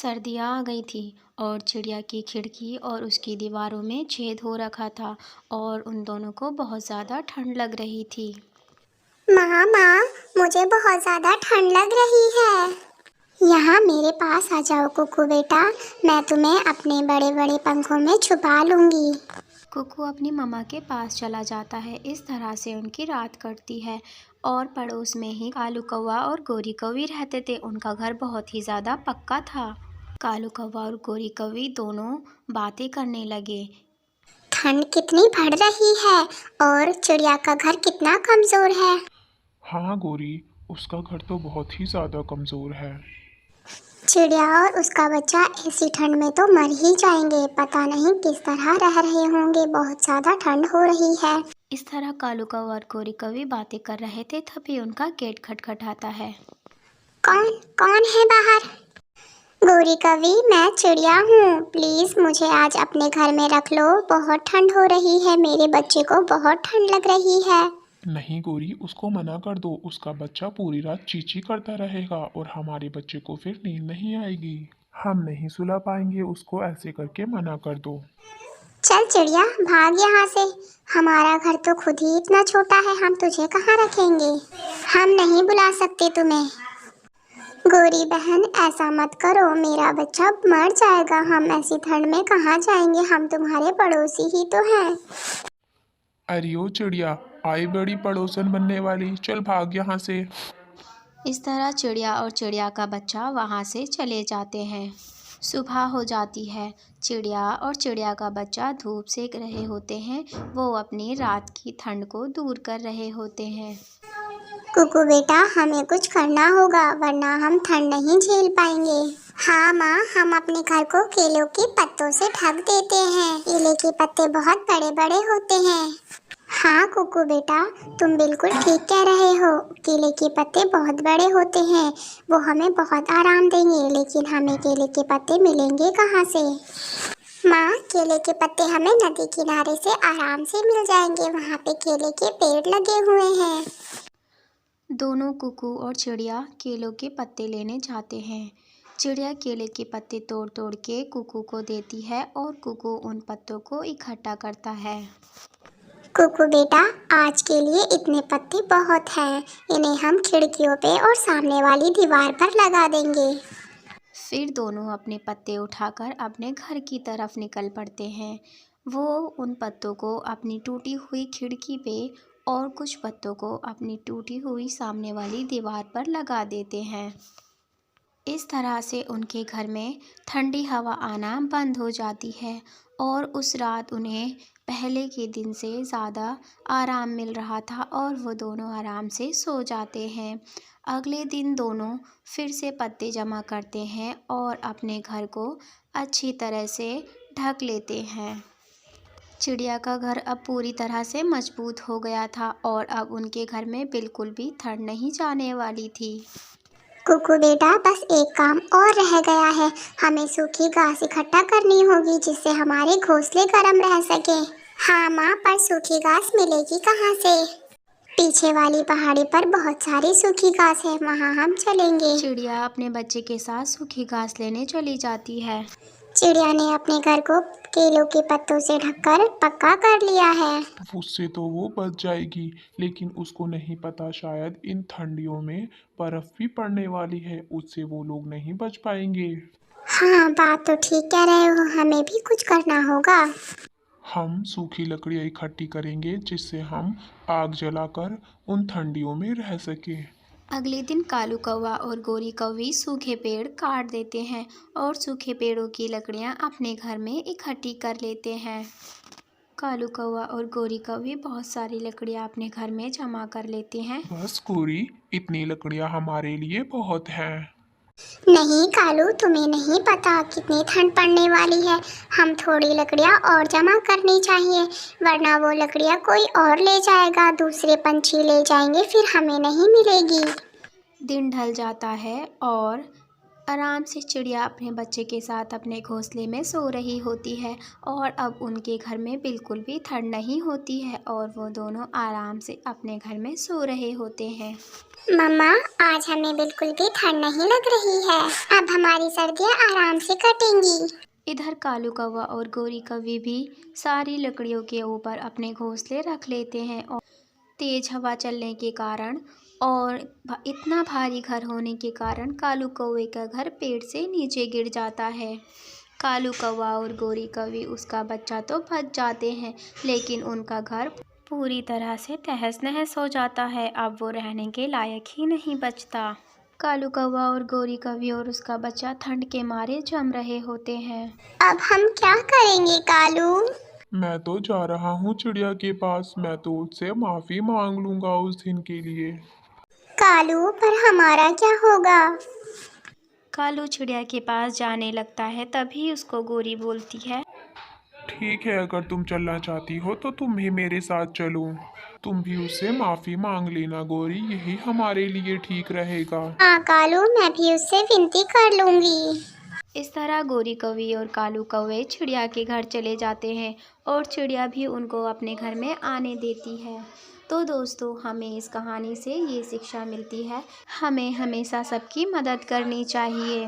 सर्दियाँ आ गई थी और चिड़िया की खिड़की और उसकी दीवारों में छेद हो रखा था और उन दोनों को बहुत ज़्यादा ठंड लग रही थी। माँ, मुझे बहुत ज़्यादा ठंड लग रही है। यहाँ मेरे पास आ जाओ कुकू बेटा, मैं तुम्हें अपने बड़े बड़े पंखों में छुपा लूँगी। कुकू अपनी मम्मा के पास चला जाता है। इस तरह से उनकी रात कटती है और पड़ोस में ही कालू कौवा और गोरी कौवी रहते थे। उनका घर बहुत ही ज़्यादा पक्का था। कालू कौवा और गोरी कौवी दोनों बातें करने लगे। ठंड कितनी बढ़ रही है और चिड़िया का घर कितना कमज़ोर है। हाँ गोरी, उसका घर तो बहुत ही ज़्यादा कमज़ोर है। चिड़िया और उसका बच्चा ऐसी ठंड में तो मर ही जाएंगे। पता नहीं किस तरह रह रहे होंगे, बहुत ज़्यादा ठंड हो रही है। इस तरह कालू कौवा और गोरी कौवी बातें कर रहे थे, तभी उनका गेट खटखटाता है। कौन कौन है बाहर? गोरी कवि, मैं चिड़िया हूँ, प्लीज़ मुझे आज अपने घर में रख लो। बहुत ठंड हो रही है, मेरे बच्चे को बहुत ठंड लग रही है। नहीं गोरी, उसको मना कर दो। उसका बच्चा पूरी रात चींची करता रहेगा और हमारे बच्चे को फिर नींद नहीं आएगी। हम नहीं सुला पाएंगे उसको, ऐसे करके मना कर दो। चल चिड़िया, भाग यहाँ से। हमारा घर तो खुद ही इतना छोटा है, हम तुझे कहाँ रखेंगे। हम नहीं बुला सकते तुम्हें। गोरी बहन, ऐसा मत करो, मेरा बच्चा मर जाएगा। हम ऐसी ठंड में कहाँ जाएंगे, हम तुम्हारे पड़ोसी ही तो हैं। अरे ओ चिड़िया, आई बड़ी पड़ोसन बनने वाली, चल भाग यहाँ से। इस तरह चिड़िया और चिड़िया का बच्चा वहाँ से चले जाते हैं। सुबह हो जाती है। चिड़िया और चिड़िया का बच्चा धूप सेक रहे होते हैं। वो अपनी रात की ठंड को दूर कर रहे होते हैं। कुकू बेटा, हमें कुछ करना होगा वरना हम ठंड नहीं झेल पाएंगे। हाँ माँ, हम अपने घर को केलों के पत्तों से ढक देते हैं। केले के पत्ते बहुत बड़े बड़े होते हैं। हाँ कुकू बेटा, तुम बिल्कुल ठीक कह रहे हो। केले के पत्ते बहुत बड़े होते हैं, वो हमें बहुत आराम देंगे। लेकिन हमें केले के पत्ते मिलेंगे कहाँ से? माँ, केले के पत्ते हमें नदी किनारे से आराम से मिल जाएंगे, वहाँ पे केले के पेड़ लगे हुए हैं। दोनों कुकू और चिड़िया केलों के पत्ते लेने जाते हैं। चिड़िया केले के पत्ते तोड़ तोड़ के कुकू को देती है और कुकू उन पत्तों को इकट्ठा करता है। कुकू बेटा, आज के लिए इतने पत्ते बहुत हैं। इन्हें हम खिड़कियों पे और सामने वाली दीवार पर लगा देंगे। फिर दोनों अपने पत्ते उठाकर अपने घर की तरफ निकल पड़ते हैं। वो उन पत्तों को अपनी टूटी हुई खिड़की पे और कुछ पत्तों को अपनी टूटी हुई सामने वाली दीवार पर लगा देते हैं। इस तरह से उनके घर में ठंडी हवा आना बंद हो जाती है और उस रात उन्हें पहले के दिन से ज़्यादा आराम मिल रहा था और वो दोनों आराम से सो जाते हैं। अगले दिन दोनों फिर से पत्ते जमा करते हैं और अपने घर को अच्छी तरह से ढक लेते हैं। चिड़िया का घर अब पूरी तरह से मजबूत हो गया था और अब उनके घर में बिल्कुल भी ठंड नहीं जाने वाली थी। कुकू बेटा, बस एक काम और रह गया है। हमें सूखी घास इकट्ठा करनी होगी जिससे हमारे घोंसले गर्म रह सके। हाँ माँ, पर सूखी घास मिलेगी कहाँ से? पीछे वाली पहाड़ी पर बहुत सारी सूखी घास है, वहाँ हम चलेंगे। चिड़िया अपने बच्चे के साथ सूखी घास लेने चली जाती है। चिड़िया ने अपने घर को केलों के पत्तों से ढककर पक्का कर लिया है। उससे तो वो बच जाएगी, लेकिन उसको नहीं पता शायद इन ठंडियों में बर्फ भी पड़ने वाली है, उससे वो लोग नहीं बच पाएंगे। हाँ, बात तो ठीक कह रहे हो, हमें भी कुछ करना होगा। हम सूखी लकड़ियाँ इकट्ठी करेंगे जिससे हम आग जलाकर उन ठंडियों में रह सकें। अगले दिन कालू कौवा और गोरी कौवी सूखे पेड़ काट देते हैं और सूखे पेड़ों की लकड़ियां अपने घर में इकट्ठी कर लेते हैं। कालू कौवा और गोरी कौवी बहुत सारी लकड़ियां अपने घर में जमा कर लेते हैं। बस गोरी, इतनी लकड़ियाँ हमारे लिए बहुत हैं। नहीं कालू, तुम्हें नहीं पता कितनी ठंड पड़ने वाली है। हम थोड़ी लकड़ियाँ और जमा करनी चाहिए, वरना वो लकड़ियाँ कोई और ले जाएगा, दूसरे पंछी ले जाएंगे, फिर हमें नहीं मिलेगी। दिन ढल जाता है और आराम से चिड़िया अपने बच्चे के साथ अपने घोंसले में सो रही होती है और अब उनके घर में बिल्कुल भी ठंड नहीं होती है और वो दोनों आराम से अपने घर में सो रहे होते हैं। मम्मा, आज हमें बिल्कुल भी ठंड नहीं लग रही है। अब हमारी सर्दियाँ आराम से कटेंगी। इधर कालू कौवा और गोरी कौवी भी सारी लकड़ियों के ऊपर अपने घोंसले रख लेते हैं और तेज हवा चलने के कारण और इतना भारी घर होने के कारण कालू कौवे का घर पेड़ से नीचे गिर जाता है। कालू कौवा और गोरी कौवी उसका बच्चा तो बच जाते हैं, लेकिन उनका घर पूरी तरह से तहस नहस हो जाता है। अब वो रहने के लायक ही नहीं बचता। कालू कौवा और गोरी कौवी और उसका बच्चा ठंड के मारे जम रहे होते हैं। अब हम क्या करेंगे कालू? मैं तो जा रहा हूँ चिड़िया के पास। मैं तो उससे माफ़ी मांग लूँगा उस दिन के लिए। कालू, पर हमारा क्या होगा? कालू चिड़िया के पास जाने लगता है, तभी उसको गोरी बोलती है, ठीक है, अगर तुम चलना चाहती हो तो तुम भी मेरे साथ चलो। तुम भी उससे माफ़ी मांग लेना गोरी, यही हमारे लिए ठीक रहेगा। हाँ कालू, मैं भी उससे विनती कर लूंगी। इस तरह गोरी कौवी और कालू कौवे चिड़िया के घर चले जाते हैं और चिड़िया भी उनको अपने घर में आने देती है। तो दोस्तों, हमें इस कहानी से ये शिक्षा मिलती है, हमें हमेशा सबकी मदद करनी चाहिए।